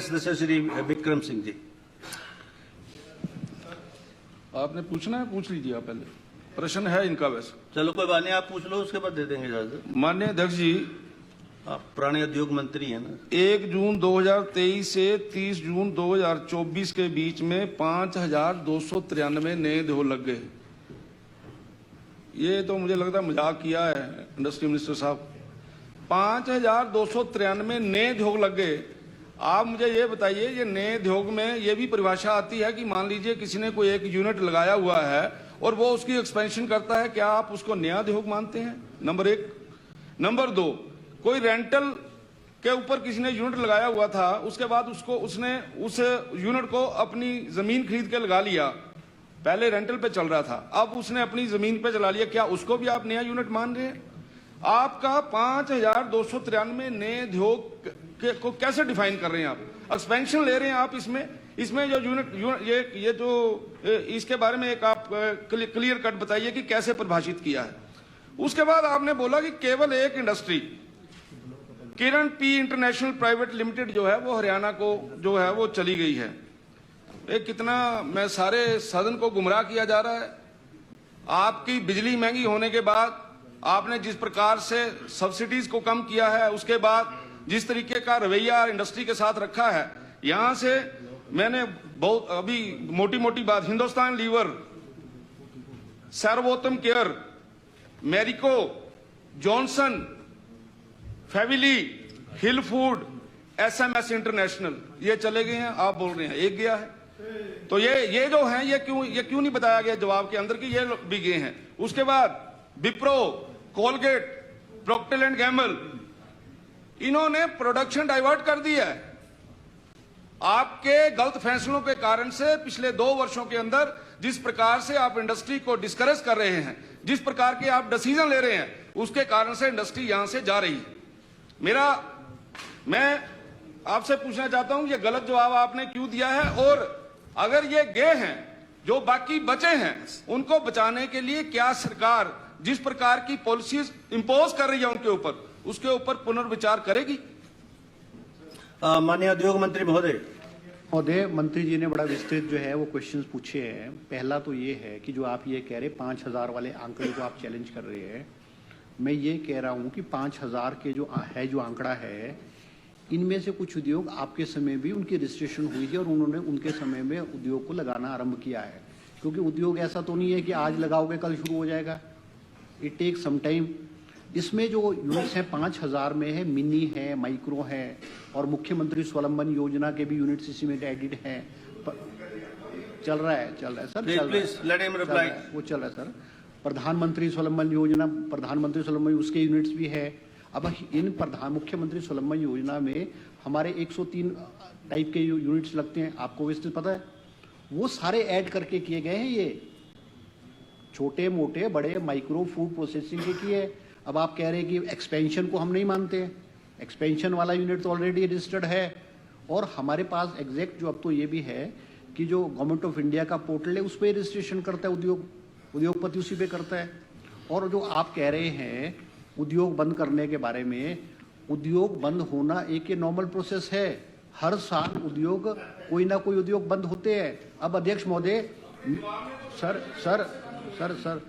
सदस्य श्री विक्रम सिंह जी। आपने पूछना है, पूछ लीजिए। आप पहले प्रश्न है इनका। वैसे चलो कोई बात नहीं, आप पूछ लो, उसके बाद दे देंगे इजाजत। माननीय अध्यक्ष जी, आप पुराने उद्योग मंत्री हैं ना। 1 जून 2023 से 30 जून 2024 के बीच में 5293 नए उद्योग लग गए। ये तो मुझे लगता है मजाक किया है इंडस्ट्री मिनिस्टर साहब। 5293 नए उद्योग लग गए। आप मुझे ये बताइए, ये नए उद्योग में ये भी परिभाषा आती है कि मान लीजिए किसी ने कोई एक यूनिट लगाया हुआ है और वो उसकी एक्सपेंशन करता है, क्या आप उसको नया उद्योग मानते हैं? नंबर 1। नंबर 2, कोई रेंटल के ऊपर किसी ने यूनिट लगाया हुआ था, उसके बाद उसने उस यूनिट को अपनी जमीन खरीद के लगा लिया। पहले रेंटल पे चल रहा था, अब उसने अपनी जमीन पे चला लिया, क्या उसको भी आप नया यूनिट मान रहे हैं? आपका 5293 नए उद्योग को कैसे डिफाइन कर रहे हैं आप? एक्सपेंशन ले रहे हैं आप इसमें जो यूनिट ये जो इसके बारे में एक आप क्लियर कट बताइए कि कैसे परिभाषित किया है। उसके बाद आपने बोला कि केवल एक इंडस्ट्री किरण पी इंटरनेशनल प्राइवेट लिमिटेड जो है वो हरियाणा को जो है वो चली गई है। ये कितना मैं सारे सदन को गुमराह किया जा रहा है। आपकी बिजली महंगी होने के बाद आपने जिस प्रकार से सब्सिडीज को कम किया है, उसके बाद जिस तरीके का रवैया इंडस्ट्री के साथ रखा है, यहां से मैंने बहुत अभी मोटी मोटी बात, हिंदुस्तान लीवर, सर्वोत्तम केयर, मैरिको, जॉनसन, फेविली, हिल फूड, एसएमएस इंटरनेशनल, ये चले गए हैं। आप बोल रहे हैं एक गया है। तो ये जो है ये क्यों नहीं बताया गया जवाब के अंदर कि ये भी गए हैं? उसके बाद Wipro, Colgate, proctor and Gamble, इन्होंने प्रोडक्शन डाइवर्ट कर दिया है। आपके गलत फैसलों के कारण से पिछले 2 वर्षों के अंदर जिस प्रकार से आप इंडस्ट्री को डिस्करेज कर रहे हैं, जिस प्रकार के आप डिसीजन ले रहे हैं, उसके कारण से इंडस्ट्री यहां से जा रही है। मैं आपसे पूछना चाहता हूं, ये गलत जवाब आपने क्यों दिया है? और अगर ये गए हैं, जो बाकी बचे हैं, उनको बचाने के लिए क्या सरकार जिस प्रकार की पॉलिसीज इंपोज कर रही है उनके ऊपर, उसके ऊपर पुनर्विचार करेगी? माननीय उद्योग मंत्री महोदय। मंत्री जी ने बड़ा विस्तृत जो है वो क्वेश्चंस पूछे हैं। पहला तो ये है कि जो आप ये कह रहे 5000 वाले आंकड़े को आप चैलेंज कर रहे हैं, मैं ये कह रहा हूँ कि 5000 के जो आंकड़ा है, इनमें से कुछ उद्योग आपके समय भी उनकी रजिस्ट्रेशन हुई थी और उन्होंने उनके समय में उद्योग को लगाना आरंभ किया है। क्योंकि उद्योग ऐसा तो नहीं है कि आज लगाओगे कल शुरू हो जाएगा। It take some time. इसमें जो यूनिट्स हैं 5000 में है, मिनी है, माइक्रो है, और मुख्यमंत्री स्वावलंबन योजना के भी यूनिट्स इसी में एडिड हैं। चल रहा है सर, वो चल रहा है सर। प्रधानमंत्री स्वावलंबन योजना, उसके यूनिट्स भी है। अब इन मुख्यमंत्री स्वावलंबन योजना में हमारे 103 टाइप के यूनिट्स लगते हैं, आपको विस्तृत पता है। वो सारे ऐड करके किए गए हैं। ये छोटे मोटे बड़े माइक्रो फूड प्रोसेसिंग के किए। अब आप कह रहे हैं कि एक्सपेंशन को हम नहीं मानते। एक्सपेंशन वाला यूनिट तो ऑलरेडी रजिस्टर्ड है। और हमारे पास एग्जैक्ट जो अब तो ये भी है कि जो गवर्नमेंट ऑफ इंडिया का पोर्टल है उस पर रजिस्ट्रेशन करता है उद्योगपति, उसी पे करता है। और जो आप कह रहे हैं उद्योग बंद करने के बारे में, उद्योग बंद होना एक नॉर्मल प्रोसेस है। हर साल उद्योग कोई ना कोई उद्योग बंद होते हैं। अब अध्यक्ष महोदय, सर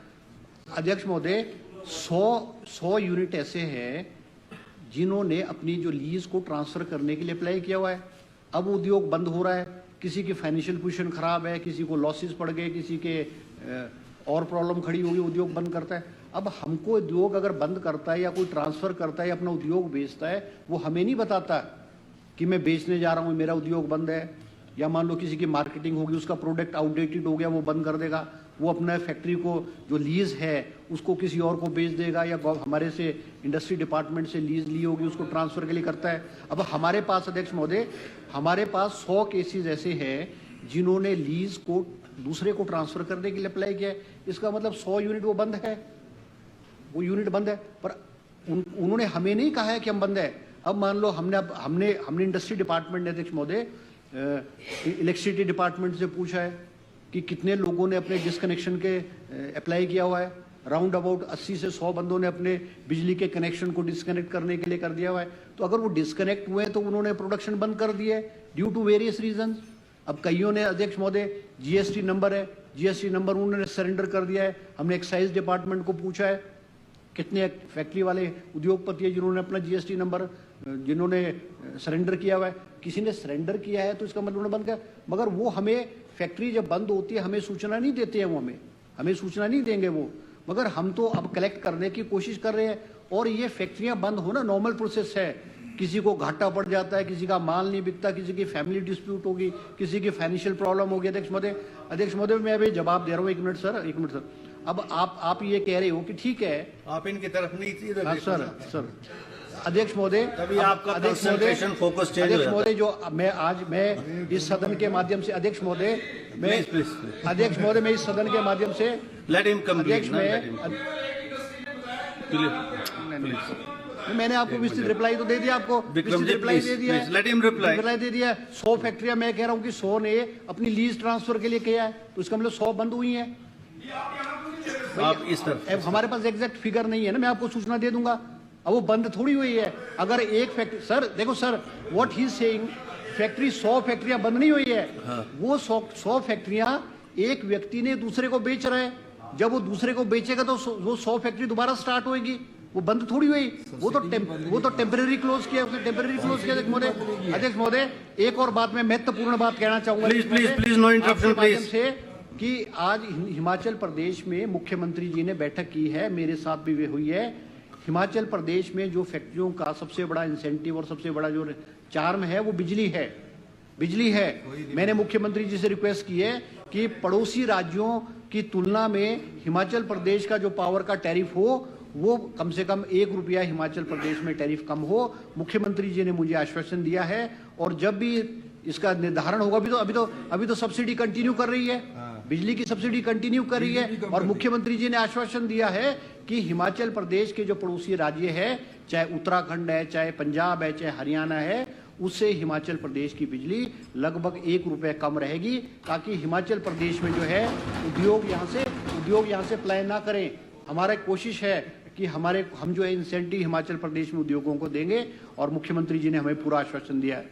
अध्यक्ष महोदय, 100 यूनिट ऐसे हैं जिन्होंने अपनी जो लीज को ट्रांसफर करने के लिए अप्लाई किया हुआ है। अब उद्योग बंद हो रहा है, किसी की फाइनेंशियल पोजीशन खराब है, किसी को लॉसेस पड़ गए, किसी के और प्रॉब्लम खड़ी होगी, उद्योग बंद करता है। अब हमको उद्योग अगर बंद करता है या कोई ट्रांसफर करता है या अपना उद्योग बेचता है, वो हमें नहीं बताता कि मैं बेचने जा रहा हूँ, मेरा उद्योग बंद है। या मान लो किसी की मार्केटिंग होगी, उसका प्रोडक्ट आउटडेटेड हो गया, वो बंद कर देगा। वो अपना फैक्ट्री को जो लीज है उसको किसी और को बेच देगा, या हमारे से इंडस्ट्री डिपार्टमेंट से लीज ली होगी उसको ट्रांसफर के लिए करता है। अब हमारे पास अध्यक्ष महोदय, हमारे पास 100 केसेज ऐसे हैं जिन्होंने लीज को दूसरे को ट्रांसफर करने के लिए अप्लाई किया है। इसका मतलब 100 यूनिट वो बंद है, वो यूनिट बंद है। पर उन्होंने हमें नहीं कहा है कि हम बंद है। अब मान लो हमने इंडस्ट्री डिपार्टमेंट ने अध्यक्ष महोदय इलेक्ट्रिसिटी डिपार्टमेंट से पूछा है कि कितने लोगों ने अपने डिस्कनेक्शन के अप्लाई किया हुआ है। राउंड अबाउट 80 से 100 बंदों ने अपने बिजली के कनेक्शन को डिस्कनेक्ट करने के लिए कर दिया हुआ है। तो अगर वो डिस्कनेक्ट हुए तो उन्होंने प्रोडक्शन बंद कर दिया है ड्यू टू वेरियस रीजन। अब कईयों ने, अध्यक्ष महोदय, जीएसटी नंबर है, जीएसटी नंबर उन्होंने सरेंडर कर दिया है। हमने एक्साइज डिपार्टमेंट को पूछा है कितने फैक्ट्री वाले उद्योगपति है जिन्होंने अपना जीएसटी नंबर जिन्होंने सरेंडर किया हुआ है। किसी ने सरेंडर किया है तो इसका मतलब उन्होंने बंद किया, मगर वो हमें फैक्ट्री जब बंद होती है हमें सूचना नहीं देते हैं, वो हमें सूचना नहीं देंगे वो, मगर हम तो अब कलेक्ट करने की कोशिश कर रहे हैं। और ये फैक्ट्रियां बंद होना नॉर्मल प्रोसेस है। किसी को घाटा पड़ जाता है, किसी का माल नहीं बिकता, किसी की फैमिली डिस्प्यूट होगी, किसी की फाइनेंशियल प्रॉब्लम होगी। अध्यक्ष महोदय मैं अभी जवाब दे रहा हूँ। एक मिनट सर। अब आप ये कह रहे हो कि ठीक है, आप इनकी तरफ नहीं थी। हाँ, सर अध्यक्ष महोदय, तभी आपका कंसंट्रेशन फोकस चेंज हो अध्यक्ष जाता है। महोदय, जो मैं इस सदन के माध्यम से, अध्यक्ष महोदय Please. अध्यक्ष महोदय, मैं इस सदन के माध्यम से, लेट हिम कंप्लीट। मैंने आपको विस्तृत रिप्लाई तो दे दिया, आपको विक्रम विस्तृत जी, रिप्लाई please, दे दिया please, let him reply. Reply दे दिया। 100 फैक्ट्रियां, मैं कह रहा हूं कि 100 ने अपनी लीज ट्रांसफर के लिए किया है, तो इसका मतलब 100 बंद हुई है। आप इस तरफ। अब हमारे पास एग्जैक्ट फिगर नहीं है ना, मैं आपको सूचना दे दूंगा। अब वो बंद थोड़ी हुई है। अगर एक फैक्ट्री, सर देखो sir, what he is saying, factory 100 फैक्ट्रियां बंद नहीं हुई है। वो 100 फैक्ट्रियां एक व्यक्ति ने दूसरे को बेच रहा है। जब वो दूसरे को बेचेगा तो वो 100 फैक्ट्री दोबारा स्टार्ट होएगी। वो बंद थोड़ी हुई, वो तो टेम्परेरी क्लोज किया, उसने टेम्परेरी क्लोज किया। अध्यक्ष महोदय, एक और बात, मैं महत्वपूर्ण बात कहना चाहूंगा प्लीज नो इंटरप्शन प्लीज। कि आज हिमाचल प्रदेश में मुख्यमंत्री जी ने बैठक की है, मेरे साथ भी वे हुई है। हिमाचल प्रदेश में जो फैक्ट्रियों का सबसे बड़ा इंसेंटिव और सबसे बड़ा जो चार्म है वो बिजली है। मैंने मुख्यमंत्री जी से रिक्वेस्ट की है कि पड़ोसी राज्यों की तुलना में हिमाचल प्रदेश का जो पावर का टैरिफ हो वो कम से कम ₹1 हिमाचल प्रदेश में टैरिफ कम हो। मुख्यमंत्री जी ने मुझे आश्वासन दिया है, और जब भी इसका निर्धारण होगा, अभी तो सब्सिडी कंटिन्यू कर रही है, बिजली की सब्सिडी कंटिन्यू कर रही है। और मुख्यमंत्री जी ने आश्वासन दिया है कि हिमाचल प्रदेश के जो पड़ोसी राज्य है, चाहे उत्तराखंड है, चाहे पंजाब है, चाहे हरियाणा है, उससे हिमाचल प्रदेश की बिजली लगभग ₹1 कम रहेगी, ताकि हिमाचल प्रदेश में जो है उद्योग यहाँ से प्लान ना करें। हमारा कोशिश है कि हम जो है इंसेंटिव हिमाचल प्रदेश में उद्योगों को देंगे, और मुख्यमंत्री जी ने हमें पूरा आश्वासन दिया है।